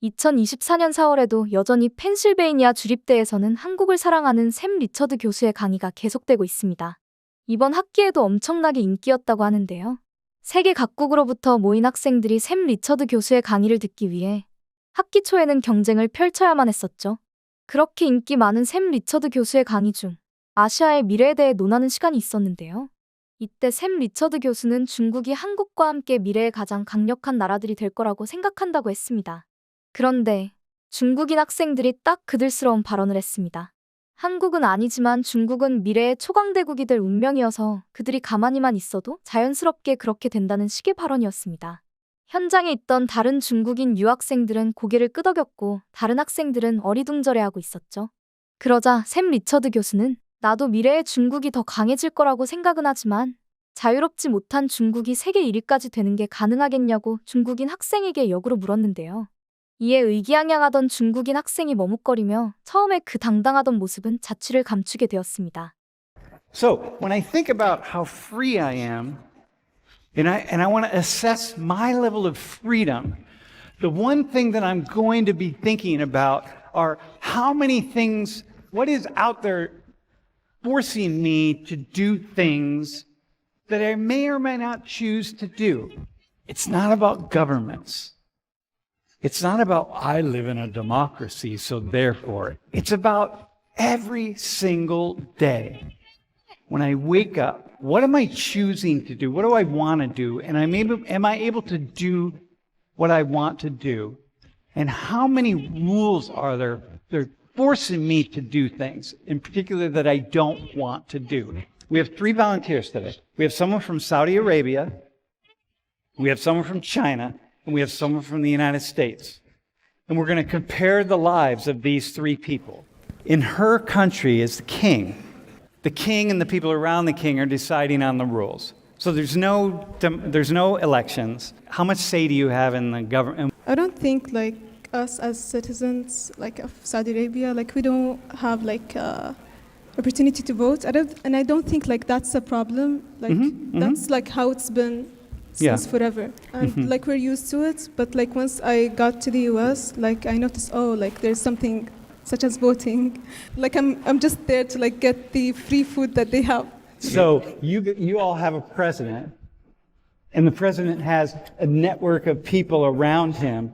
2024년 4월에도 여전히 펜실베이니아 주립대에서는 한국을 사랑하는 샘 리처드 교수의 강의가 계속되고 있습니다. 이번 학기에도 엄청나게 인기였다고 하는데요. 세계 각국으로부터 모인 학생들이 샘 리처드 교수의 강의를 듣기 위해 학기 초에는 경쟁을 펼쳐야만 했었죠. 그렇게 인기 많은 샘 리처드 교수의 강의 중 아시아의 미래에 대해 논하는 시간이 있었는데요. 이때 샘 리처드 교수는 중국이 한국과 함께 미래의 가장 강력한 나라들이 될 거라고 생각한다고 했습니다. 그런데 중국인 학생들이 딱 그들스러운 발언을 했습니다. 한국은 아니지만 중국은 미래의 초강대국이 될 운명이어서 그들이 가만히만 있어도 자연스럽게 그렇게 된다는 식의 발언이었습니다. 현장에 있던 다른 중국인 유학생들은 고개를 끄덕였고 다른 학생들은 어리둥절해하고 있었죠. 그러자 샘 리처드 교수는 나도 미래의 중국이 더 강해질 거라고 생각은 하지만 자유롭지 못한 중국이 세계 1위까지 되는 게 가능하겠냐고 중국인 학생에게 역으로 물었는데요. 이에 의기양양하던 중국인 학생이 머뭇거리며 처음에 그 당당하던 모습은 자취를 감추게 되었습니다. So, when I think about how free I am, and I want to assess my level of freedom, the one thing that I'm going to be thinking about are how many things, what is out there forcing me to do things that I may or may not choose to do. It's not about governments. It's not about I live in a democracy, so therefore. It's about every single day. When I wake up, what am I choosing to do? What do I want to do? And am I able to do what I want to do? And how many rules are there? They're forcing me to do things, in particular that I don't want to do. We have 3 volunteers today. We have someone from Saudi Arabia, we have someone from China, and we have someone from the United States. And we're going to compare the lives of these 3 people. In her country is the king. The king and the people around the king are deciding on the rules. So there's no elections. How much say do you have in the government? I don't think like us as citizens like of Saudi Arabia, like we don't have like opportunity to vote. I don't think like that's a problem. Like that's like how it's been since forever. And like we're used to it. But like once I got to the US, like I noticed, like there's something such as voting. Like I'm just there to like get the free food that they have. So you all have a president, and the president has a network of people around him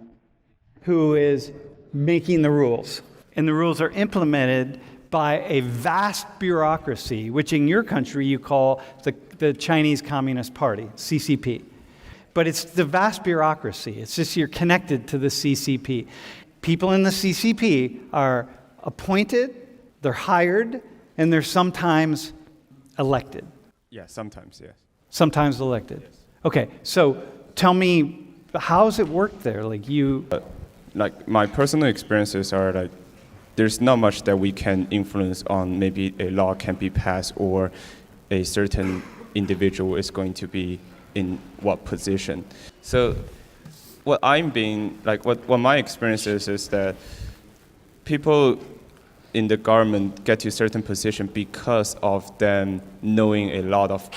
who is making the rules. And the rules are implemented by a vast bureaucracy, which in your country you call the Chinese Communist Party, CCP. But it's the vast bureaucracy. It's just you're connected to the CCP. People in the CCP are appointed, they're hired, and they're sometimes elected. Yeah, sometimes, yes. Sometimes elected. Yes. Okay, so tell me, how does it work there? Like you... Like my personal experiences are like, there's not much that we can influence on. Maybe a law can be passed or a certain individual is going to be in what position. So what my experience is that people in the government get to a certain position because of them knowing a lot of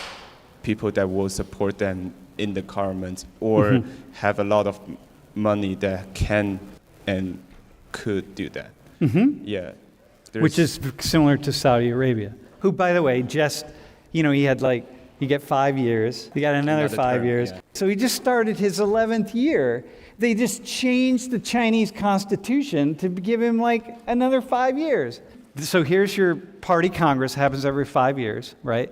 people that will support them in the government or have a lot of money that can and could do that. Yeah. Which is similar to Saudi Arabia, who, by the way, just, you get 5 years, you got another 5 term, years. Yeah. So he just started his 11th year. They just changed the Chinese constitution to give him like another 5 years. So here's your party congress, happens every 5 years, right?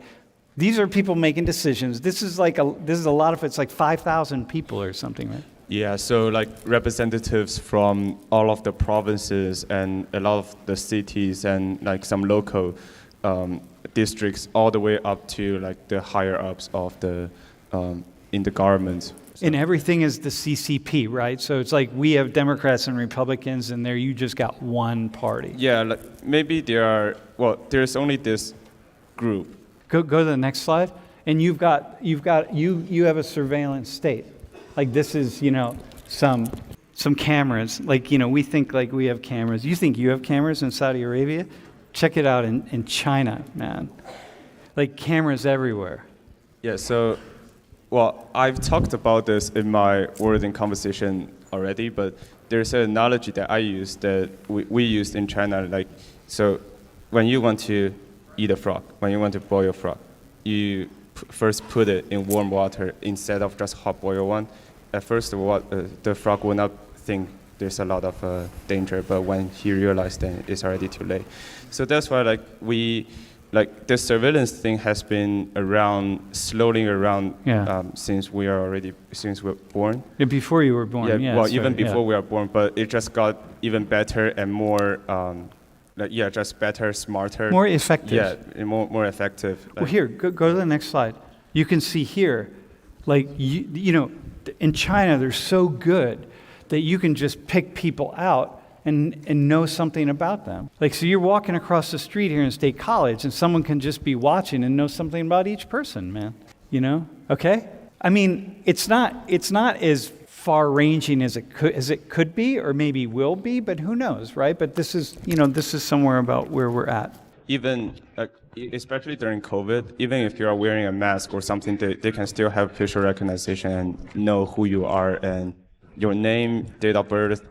These are people making decisions. This is a lot of it's like 5,000 people or something, right? Yeah, so like representatives from all of the provinces and a lot of the cities and like some local districts all the way up to like the higher ups of the in the government. So. And everything is the CCP, right? So it's like we have Democrats and Republicans, and there you just got one party. Yeah, like maybe there's only this group. Go to the next slide. And you have a surveillance state. Like this is, some cameras. Like, we think like we have cameras. You think you have cameras in Saudi Arabia? Check it out in China, man. Like cameras everywhere. Yeah, so, I've talked about this in my Word in Conversation already, but there's an analogy that I use that we used in China. Like, so when you want to eat a frog, when you want to boil a frog, you first put it in warm water instead of just hot boil one. At first, the frog will not think there's a lot of danger, but when he realized, then it's already too late. So that's why the surveillance thing has been slowly around since we're born. Yeah, before you were born. Yeah, well, even before we were born, but it just got even better and more, just better, smarter. More effective. Yeah, and more effective. Well, here, go to the next slide. You can see here, like, you know, in China, they're so good that you can just pick people out and know something about them. Like, so you're walking across the street here in State College, and someone can just be watching and know something about each person, man. You know? Okay? I mean, it's not as far-ranging as it could be, or maybe will be, but who knows, right? But this is somewhere about where we're at. Even, especially during COVID, even if you are wearing a mask or something, they can still have facial recognition and know who you are and your name, date of birth,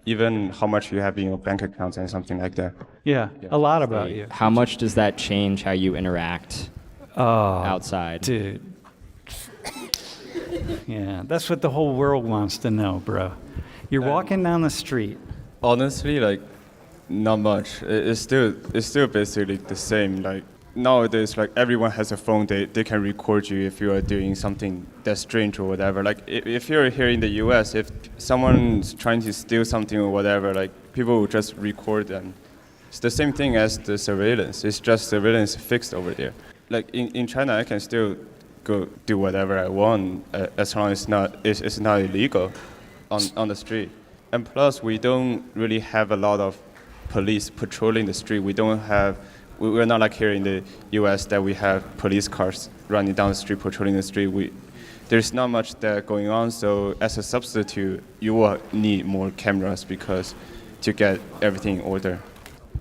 even how much you have in your bank account and something like that. Yeah, a lot about you. How much does that change how you interact outside? Dude. Yeah, that's what the whole world wants to know, bro. You're walking down the street. Honestly, like, not much. It's still basically the same. Like, nowadays, like, everyone has a phone. They can record you if you are doing something that's strange or whatever. Like, if you're here in the US, if someone's trying to steal something or whatever, like, people will just record them. It's the same thing as the surveillance. It's just surveillance fixed over there. Like, in China, I can still go do whatever I want as long as it's not illegal on the street. And plus, we don't really have a lot of police patrolling the street. We're not like here in the US that we have police cars running down the street, patrolling the street. There's not much that going on, so as a substitute, you will need more cameras because to get everything in order.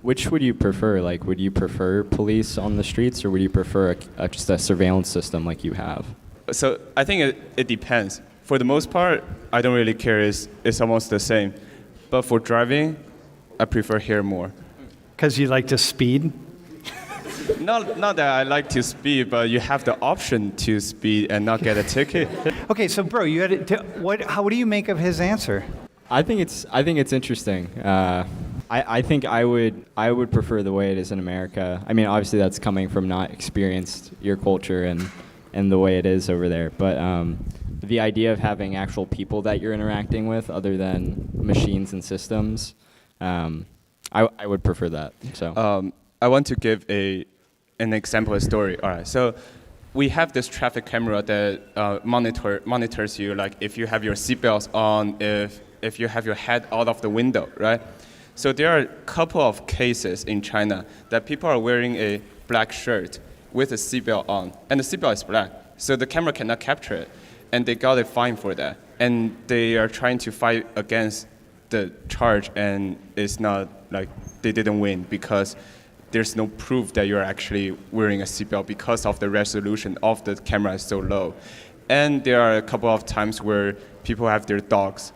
Which would you prefer? Like, would you prefer police on the streets, or would you prefer just a surveillance system like you have? So I think it depends. For the most part, I don't really care. It's almost the same. But for driving, I prefer here more. Because you like to speed? Not that I like to speed, but you have the option to speed and not get a ticket. Okay, so bro, you had what do you make of his answer? I think it's interesting. I think I would prefer the way it is in America. I mean, obviously that's coming from not experienced your culture and the way it is over there. But the idea of having actual people that you're interacting with, other than machines and systems, I would prefer that. So I want to give an example, a story. All right, so we have this traffic camera that monitors you, like if you have your seatbelts on, if you have your head out of the window, right? So there are a couple of cases in China that people are wearing a black shirt with a seatbelt on, and the seatbelt is black, so the camera cannot capture it, and they got a fine for that. And they are trying to fight against the charge, and it's not like they didn't win because there's no proof that you're actually wearing a seatbelt because of the resolution of the camera is so low. And there are a couple of times where people have their dogs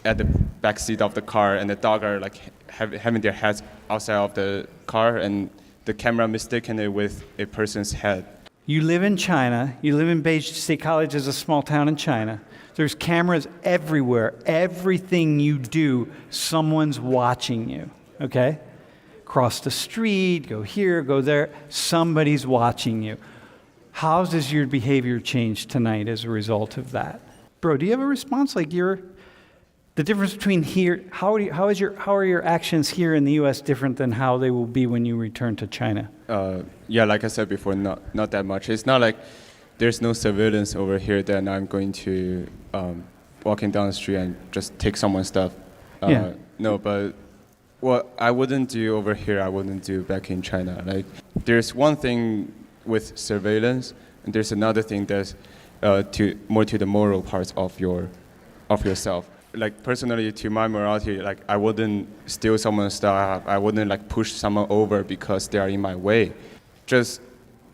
at the back seat of the car, and the dog are like having their heads outside of the car, and the camera mistaken it with a person's head. You live in China. You live in Beijing. State College is a small town in China. There's cameras everywhere. Everything you do, someone's watching you, okay? Cross the street, go here, go there. Somebody's watching you. How does your behavior change tonight as a result of that? Bro, do you have a response? Like the difference between here, how are your actions here in the U.S. different than how they will be when you return to China? Yeah, like I said before, not that much. It's not like there's no surveillance over here that I'm going to walking down the street and just take someone's stuff. Yeah. No, but what I wouldn't do over here, I wouldn't do back in China. Like, there's one thing with surveillance, and there's another thing that's more to the moral parts of yourself. Like, personally, to my morality, like, I wouldn't steal someone's stuff. I wouldn't like push someone over because they are in my way. Just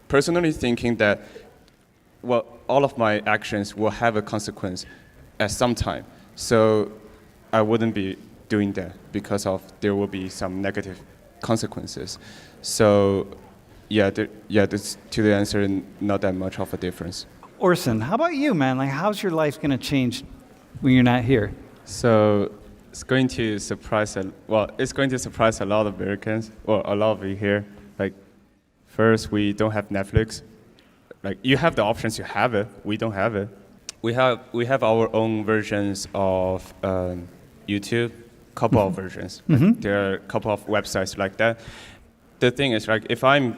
personally thinking that, well, all of my actions will have a consequence at some time. So I wouldn't be doing that because of there will be some negative consequences. So this, to the answer, not that much of a difference. Orson, how about you, man? Like, how's your life going to change when you're not here? So it's going to surprise it's going to surprise a lot of Americans, or a lot of you here. Like, first, we don't have Netflix. Like, you have the options, you have it. We don't have it. We have our own versions of YouTube, couple of versions. Like, there are a couple of websites like that. The thing is, like, if I'm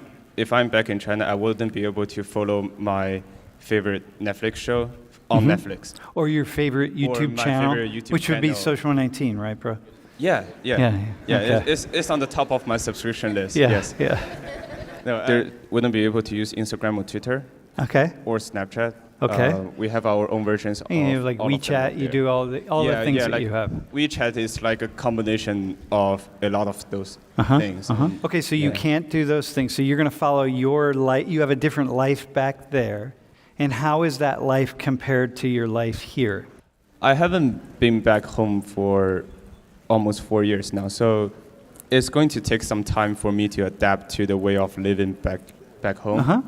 back in China, I wouldn't be able to follow my favorite Netflix show on Netflix. Or your favorite YouTube my channel, favorite YouTube which would be channel. Social 19, right, bro? Yeah. Okay. It's on the top of my subscription list. Yeah, Yes. yeah. No, I wouldn't be able to use Instagram or Twitter Okay. or Snapchat. Okay. We have our own versions. And you of have like all of them WeChat, out you there. do all the things that like you have. WeChat is like a combination of a lot of those things. Okay, so you Yeah. can't do those things. So you're going to follow your life. You have a different life back there. And how is that life compared to your life here? I haven't been back home for almost 4 years now, so it's going to take some time for me to adapt to the way of living back home.